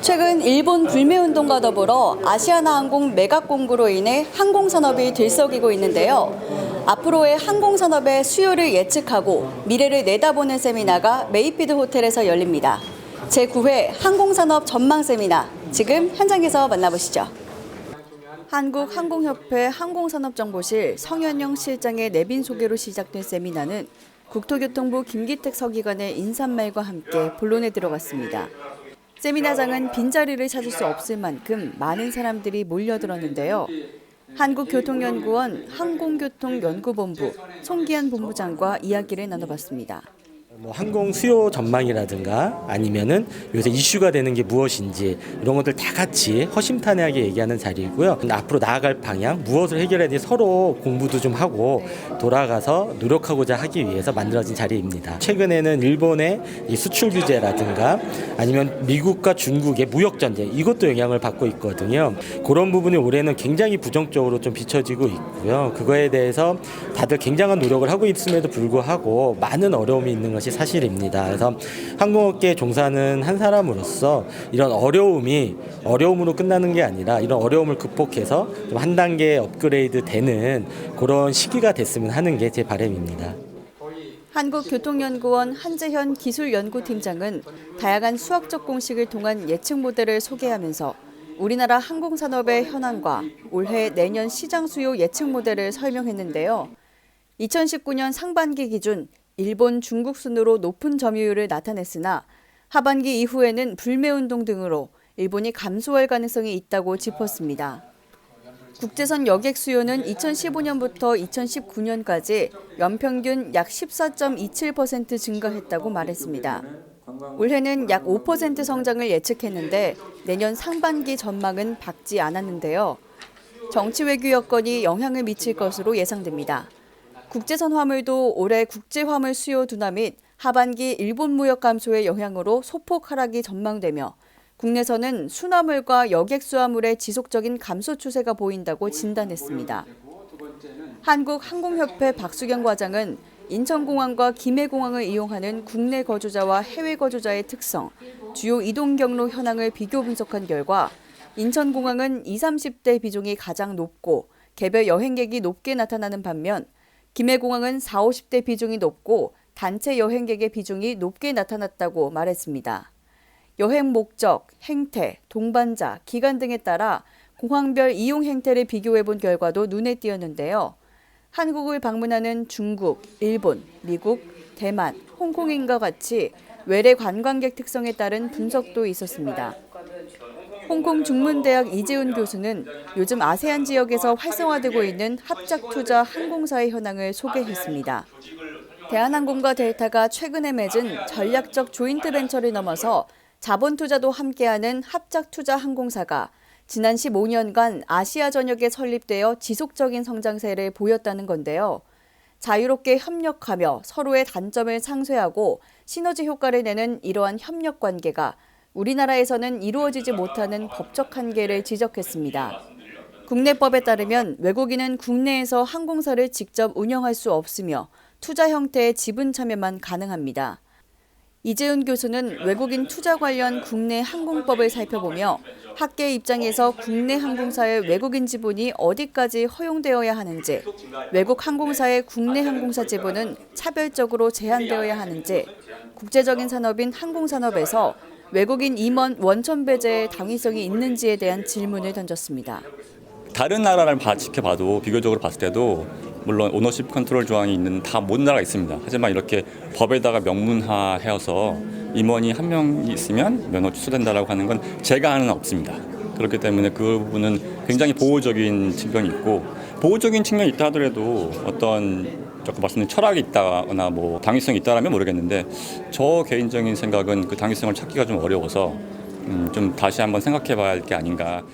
최근 일본 불매운동과 더불어 아시아나항공 매각 공고로 인해 항공산업이 들썩이고 있는데요. 앞으로의 항공산업의 수요를 예측하고 미래를 내다보는 세미나가 메이피드 호텔에서 열립니다. 제9회 항공산업 전망 세미나, 지금 현장에서 만나보시죠. 한국항공협회 항공산업정보실 성현영 실장의 내빈 소개로 시작된 세미나는 국토교통부 김기택 서기관의 인사말과 함께 본론에 들어갔습니다. 세미나장은 빈자리를 찾을 수 없을 만큼 많은 사람들이 몰려들었는데요. 한국교통연구원 항공교통연구본부 송기한 본부장과 이야기를 나눠봤습니다. 항공 수요 전망이라든가 아니면은 요새 이슈가 되는 게 무엇인지 이런 것들 다 같이 허심탄회하게 얘기하는 자리이고요. 앞으로 나아갈 방향, 무엇을 해결해야 되는지 서로 공부도 좀 하고 돌아가서 노력하고자 하기 위해서 만들어진 자리입니다. 최근에는 일본의 이 수출 규제라든가 아니면 미국과 중국의 무역 전쟁, 이것도 영향을 받고 있거든요. 그런 부분이 올해는 굉장히 부정적으로 좀 비춰지고 있고요. 그거에 대해서 다들 굉장한 노력을 하고 있음에도 불구하고 많은 어려움이 있는 것이 사실입니다. 그래서 항공업계에 종사하는 한 사람으로서 이런 어려움으로 끝나는 게 아니라 이런 어려움을 극복해서 좀 한 단계 업그레이드 되는 그런 시기가 됐으면 하는 게 제 바람입니다. 한국교통연구원 한재현 기술연구팀장은 다양한 수학적 공식을 통한 예측 모델을 소개하면서 우리나라 항공산업의 현황과 올해 내년 시장 수요 예측 모델을 설명했는데요. 2019년 상반기 기준 일본, 중국 순으로 높은 점유율을 나타냈으나 하반기 이후에는 불매운동 등으로 일본이 감소할 가능성이 있다고 짚었습니다. 국제선 여객 수요는 2015년부터 2019년까지 연평균 약 14.27% 증가했다고 말했습니다. 올해는 약 5% 성장을 예측했는데 내년 상반기 전망은 밝지 않았는데요. 정치 외교 여건이 영향을 미칠 것으로 예상됩니다. 국제선 화물도 올해 국제화물 수요 둔화 및 하반기 일본 무역 감소의 영향으로 소폭 하락이 전망되며 국내선은 수화물과 여객 수화물의 지속적인 감소 추세가 보인다고 진단했습니다. 한국항공협회 박수경 과장은 인천공항과 김해공항을 이용하는 국내 거주자와 해외 거주자의 특성, 주요 이동 경로 현황을 비교 분석한 결과 인천공항은 20, 30대 비중이 가장 높고 개별 여행객이 높게 나타나는 반면 김해공항은 40, 50대 비중이 높고 단체 여행객의 비중이 높게 나타났다고 말했습니다. 여행 목적, 행태, 동반자, 기간 등에 따라 공항별 이용 행태를 비교해본 결과도 눈에 띄었는데요. 한국을 방문하는 중국, 일본, 미국, 대만, 홍콩인과 같이 외래 관광객 특성에 따른 분석도 있었습니다. 홍콩 중문대학 이재훈 교수는 요즘 아세안 지역에서 활성화되고 있는 합작투자 항공사의 현황을 소개했습니다. 대한항공과 델타가 최근에 맺은 전략적 조인트 벤처를 넘어서 자본 투자도 함께하는 합작투자 항공사가 지난 15년간 아시아 전역에 설립되어 지속적인 성장세를 보였다는 건데요. 자유롭게 협력하며 서로의 단점을 상쇄하고 시너지 효과를 내는 이러한 협력 관계가 우리나라에서는 이루어지지 못하는 법적 한계를 지적했습니다. 국내법에 따르면 외국인은 국내에서 항공사를 직접 운영할 수 없으며 투자 형태의 지분 참여만 가능합니다. 이재훈 교수는 외국인 투자 관련 국내 항공법을 살펴보며 학계 입장에서 국내 항공사의 외국인 지분이 어디까지 허용되어야 하는지, 외국 항공사의 국내 항공사 지분은 차별적으로 제한되어야 하는지, 국제적인 산업인 항공산업에서 외국인 임원 원천 배제의 당위성이 있는지에 대한 질문을 던졌습니다. 다른 나라를 지켜봐도 비교적으로 봤을 때도 물론 오너십 컨트롤 조항이 있는 다 모든 나라가 있습니다. 하지만 이렇게 법에다가 명문화해서 임원이 한 명이 있으면 면허 취소된다라고 하는 건 제가 아는 없습니다. 그렇기 때문에 그 부분은 굉장히 보호적인 측면이 있고 보호적인 측면이 있다 하더라도 어떤 조금 말씀드린 철학이 있다거나 뭐 당위성이 있다라면 모르겠는데 저 개인적인 생각은 그 당위성을 찾기가 좀 어려워서 좀 다시 한번 생각해봐야 할 게 아닌가.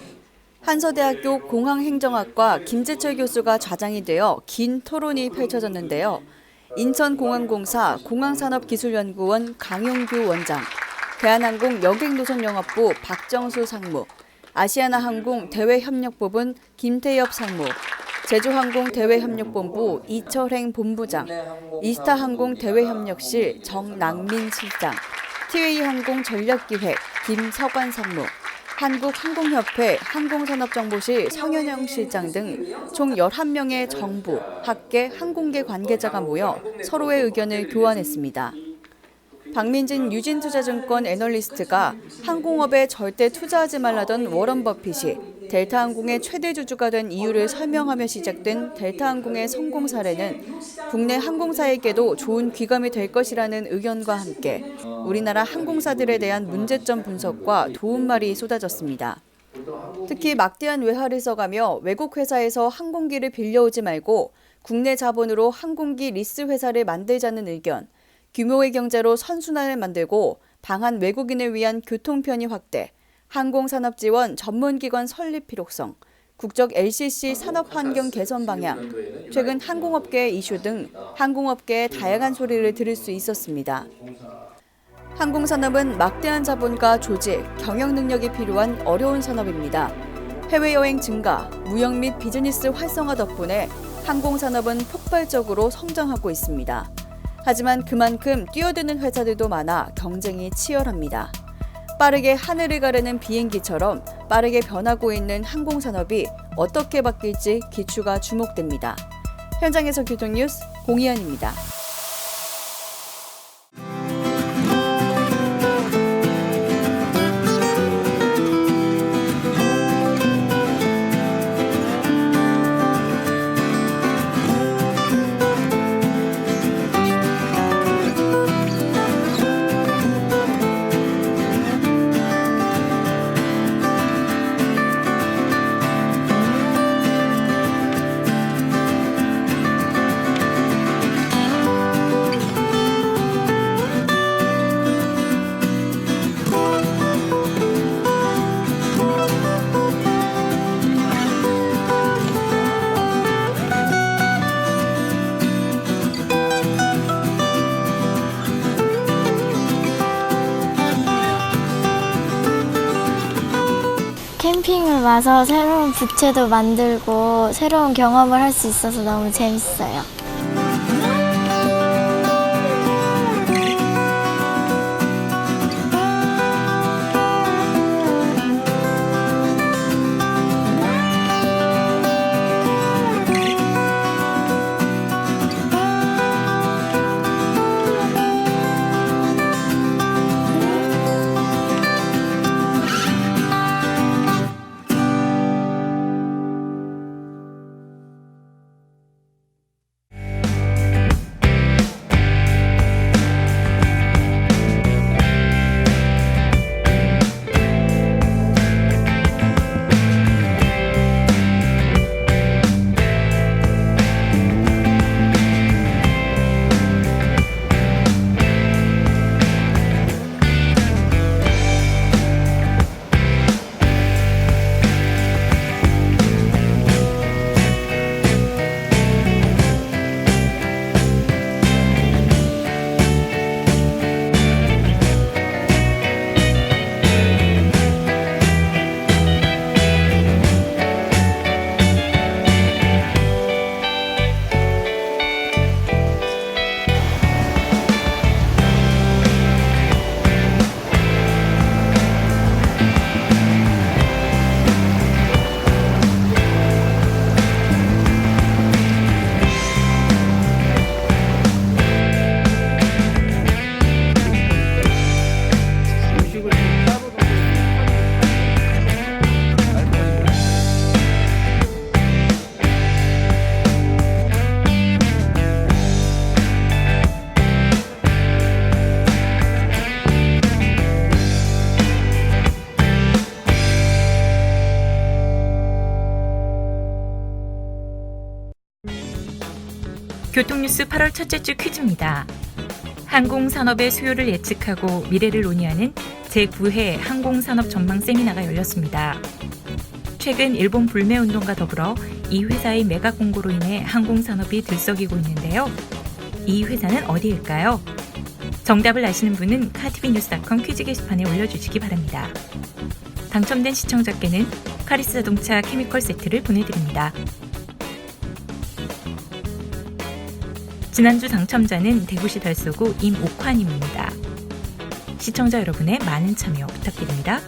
한서대학교 공항행정학과 김재철 교수가 좌장이 되어 긴 토론이 펼쳐졌는데요. 인천공항공사 공항산업기술연구원 강용규 원장, 대한항공 여객노선영업부 박정수 상무, 아시아나항공 대외협력부분 김태엽 상무, 제주항공 대외협력본부 이철행 본부장, 이스타항공 대외협력실 정낭민 실장, 티웨이항공 전략기획 김서관 상무, 한국항공협회 항공산업정보실 성현영 실장 등 총 11명의 정부, 학계, 항공계 관계자가 모여 서로의 의견을 교환했습니다. 박민진 유진투자증권 애널리스트가 항공업에 절대 투자하지 말라던 워런 버핏이 델타항공의 최대 주주가 된 이유를 설명하며 시작된 델타항공의 성공 사례는 국내 항공사에게도 좋은 귀감이 될 것이라는 의견과 함께 우리나라 항공사들에 대한 문제점 분석과 도움말이 쏟아졌습니다. 특히 막대한 외화를 써가며 외국 회사에서 항공기를 빌려오지 말고 국내 자본으로 항공기 리스 회사를 만들자는 의견, 규모의 경제로 선순환을 만들고 방한 외국인을 위한 교통 편의 확대, 항공산업 지원 전문기관 설립 필요성, 국적 LCC 산업 환경 개선 방향, 최근 항공업계의 이슈 등 항공업계의 다양한 소리를 들을 수 있었습니다. 항공산업은 막대한 자본과 조직, 경영 능력이 필요한 어려운 산업입니다. 해외여행 증가, 무역 및 비즈니스 활성화 덕분에 항공산업은 폭발적으로 성장하고 있습니다. 하지만 그만큼 뛰어드는 회사들도 많아 경쟁이 치열합니다. 빠르게 하늘을 가르는 비행기처럼 빠르게 변하고 있는 항공산업이 어떻게 바뀔지 기추가 주목됩니다. 현장에서 교통뉴스 공희연입니다. 캠핑을 와서 새로운 부채도 만들고 새로운 경험을 할 수 있어서 너무 재밌어요. 교통뉴스 8월 첫째 주 퀴즈입니다. 항공산업의 수요를 예측하고 미래를 논의하는 제9회 항공산업 전망 세미나가 열렸습니다. 최근 일본 불매운동과 더불어 이 회사의 매각 공고로 인해 항공산업이 들썩이고 있는데요. 이 회사는 어디일까요? 정답을 아시는 분은 카티비뉴스.com 퀴즈 게시판에 올려주시기 바랍니다. 당첨된 시청자께는 카리스 자동차 케미컬 세트를 보내드립니다. 지난주 당첨자는 대구시 달서구 임옥환님입니다. 시청자 여러분의 많은 참여 부탁드립니다.